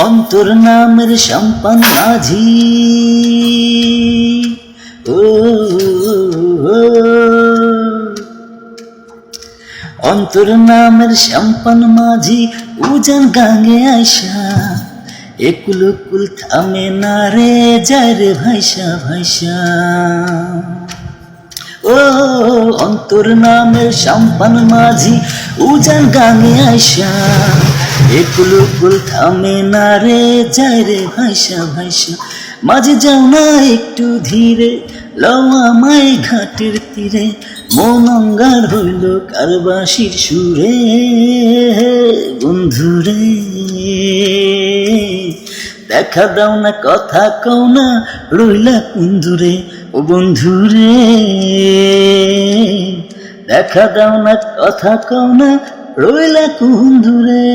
অন্তর নামের সম্পান মাঝি, ও অন্তর নামের সম্পান মাঝি উজান গাঙে আইসা একুল কুল থামে না রে, যায় রে ভাইসা ভাইসা। ও অন্তর নামের সম্পান মাঝি উজান গাঙে আইসা একুল কুল থামে না রে, যায় রে ভাইসা ভাইসা। মাঝে যাও না একটু ধীরে, লওয়া মাই ঘাটের তীরে, মন অঙ্গার হইল কারবাসির সুরে। বন্ধুরে দেখা দাও না, কথা কও না, রইলা কোন দূরে। ও বন্ধুরে দেখা দাও না, কথা কও না, রইলা কোন দূরে।